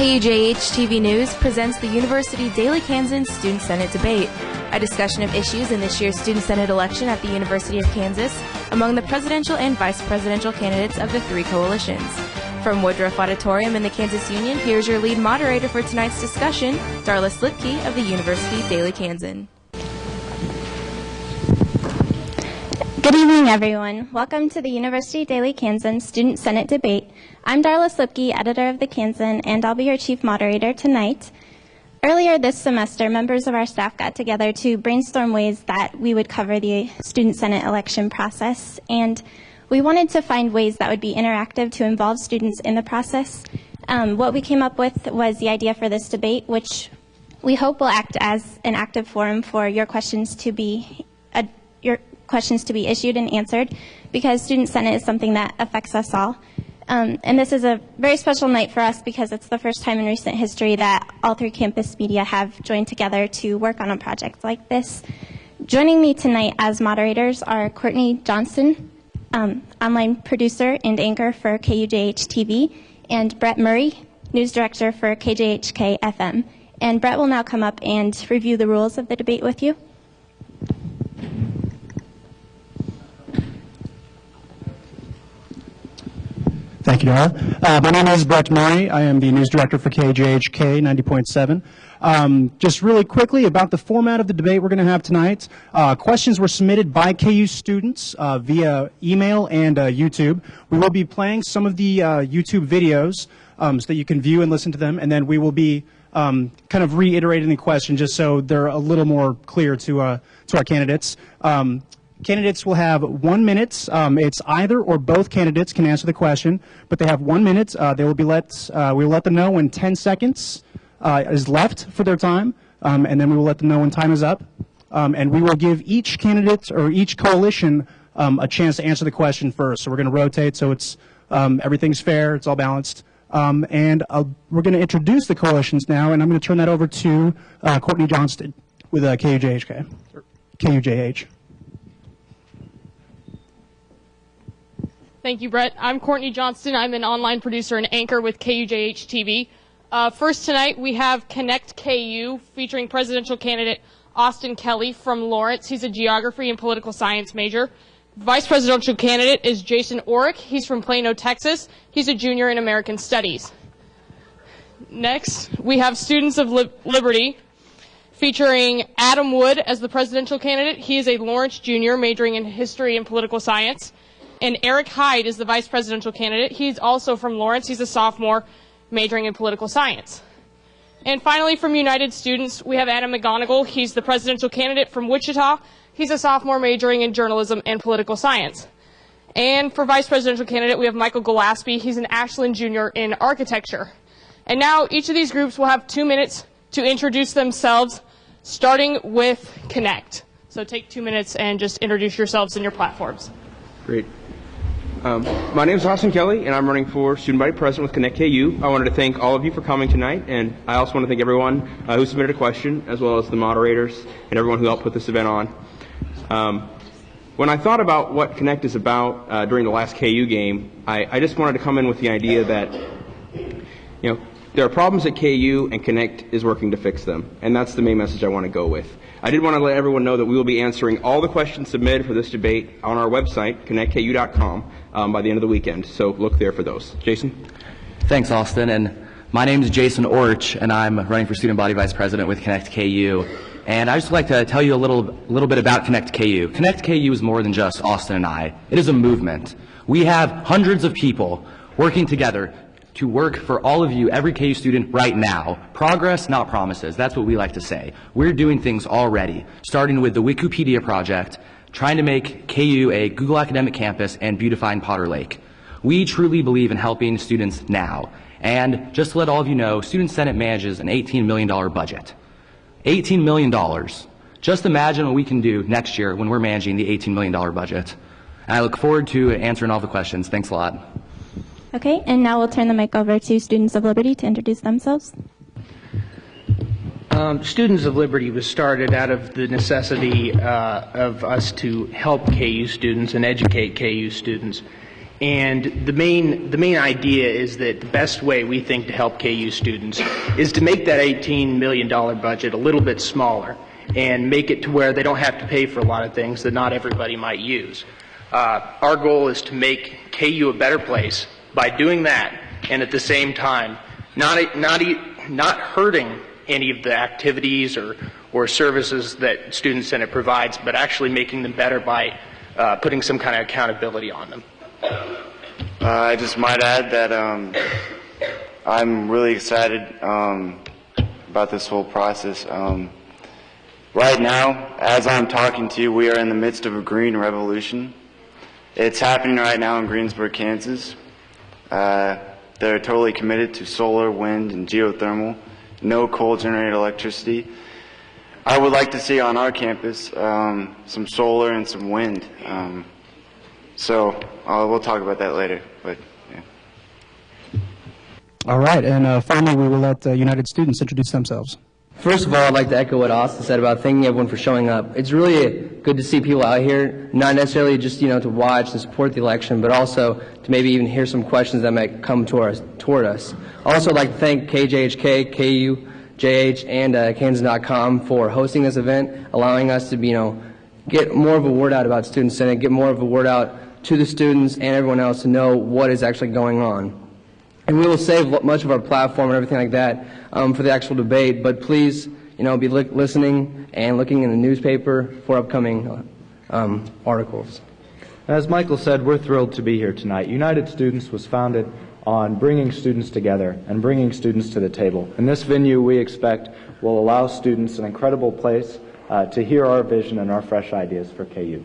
KUJH TV News presents the University Daily Kansan Student Senate Debate, a discussion of issues in this year's Student Senate election at the University of Kansas among the presidential and vice presidential candidates of the three coalitions. From Woodruff Auditorium in the Kansas Union, here's your lead moderator for tonight's discussion, Darla Slipke of the University Daily Kansan. Good evening, everyone. Welcome to the University Daily Kansan Student Senate Debate. I'm Darla Slipke, editor of the Kansan, and I'll be your chief moderator tonight. Earlier this semester, members of our staff got together to brainstorm ways that we would cover the Student Senate election process, and we wanted to find ways that would be interactive to involve students in the process. What we came up with was the idea for this debate, which we hope will act as an active forum for your questions to be issued and answered, because Student Senate is something that affects us all. And this is a very special night for us because it's the first time in recent history that all three campus media have joined together to work on a project like this. Joining me tonight as moderators are Courtney Johnston, online producer and anchor for KUJH TV, and Brett Murray, news director for KJHK FM. And Brett will now come up and review the rules of the debate with you. Thank you, Dara. My name is Brett Murray. I am the news director for KJHK 90.7. Just really quickly about the format of the debate we're going to have tonight. Questions were submitted by KU students via email and YouTube. We will be playing some of the YouTube videos so that you can view and listen to them, and then we will be kind of reiterating the question just so they're a little more clear to our candidates. Candidates will have 1 minute. It's either or both candidates can answer the question, but they have 1 minute. They will be we will let them know when 10 seconds is left for their time, and then we will let them know when time is up. And we will give each candidate or each coalition a chance to answer the question first. So we're going to rotate so it's everything's fair, it's all balanced. And we're going to introduce the coalitions now, and I'm going to turn that over to Courtney Johnston with KUJH. Thank you, Brett. I'm Courtney Johnston. I'm an online producer and anchor with KUJH TV. First tonight, we have Connect KU, featuring presidential candidate Austin Kelly from Lawrence. He's a geography and political science major. Vice presidential candidate is Jason Orrick. He's from Plano, Texas. He's a junior in American Studies. Next, we have Students of Liberty, featuring Adam Wood as the presidential candidate. He is a Lawrence junior majoring in history and political science. And Eric Hyde is the vice presidential candidate. He's also from Lawrence. He's a sophomore majoring in political science. And finally, from United Students, we have Adam McGonigal. He's the presidential candidate from Wichita. He's a sophomore majoring in journalism and political science. And for vice presidential candidate, we have Michael Gillespie. He's an Ashland junior in architecture. And now each of these groups will have 2 minutes to introduce themselves, starting with Connect. So take 2 minutes and just introduce yourselves and your platforms. Great. My name is Austin Kelly, and I'm running for student body president with Connect KU. I wanted to thank all of you for coming tonight, and I also want to thank everyone who submitted a question, as well as the moderators and everyone who helped put this event on. When I thought about what Connect is about during the last KU game, I just wanted to come in with the idea that, there are problems at KU, and Connect is working to fix them, and that's the main message I want to go with. I did want to let everyone know that we will be answering all the questions submitted for this debate on our website, connectku.com, by the end of the weekend. So look there for those. Jason? Thanks, Austin. And my name is Jason Orch, and I'm running for Student Body Vice President with Connect KU. And I just like to tell you a little bit about Connect KU. Connect KU is more than just Austin and I. It is a movement. We have hundreds of people working together to work for all of you, every KU student right now. Progress, not promises. That's what we like to say. We're doing things already, starting with the Wikipedia project, trying to make KU a Google academic campus and beautifying Potter Lake. We truly believe in helping students now. And just to let all of you know, Student Senate manages an $18 million budget. $18 million. Just imagine what we can do next year when we're managing the $18 million budget. And I look forward to answering all the questions. Thanks a lot. Okay, and now we'll turn the mic over to Students of Liberty to introduce themselves. Students of Liberty was started out of the necessity of us to help KU students and educate KU students. And the main idea is that the best way we think to help KU students is to make that $18 million budget a little bit smaller and make it to where they don't have to pay for a lot of things that not everybody might use. Our goal is to make KU a better place by doing that, and at the same time not hurting any of the activities or services that Student Senate provides, but actually making them better by putting some kind of accountability on them. I just might add that I'm really excited about this whole process. Right now, as I'm talking to you, we are in the midst of a green revolution. It's happening right now in Greensburg, Kansas. They're totally committed to solar, wind, and geothermal, no coal-generated electricity. I would like to see on our campus some solar and some wind. So we'll talk about that later. But yeah. All right, and finally, we will let United students introduce themselves. First of all, I'd like to echo what Austin said about thanking everyone for showing up. It's really good to see people out here, not necessarily just to watch and support the election, but also to maybe even hear some questions that might come toward us. Also, I'd like to thank KJHK, KU, JH, and Kansan.com for hosting this event, allowing us to get more of a word out about Student Senate, get more of a word out to the students and everyone else to know what is actually going on. And we will save much of our platform and everything like that for the actual debate, but please, be listening and looking in the newspaper for upcoming articles. As Michael said, we're thrilled to be here tonight. United Students was founded on bringing students together and bringing students to the table. And this venue, we expect, will allow students an incredible place to hear our vision and our fresh ideas for KU.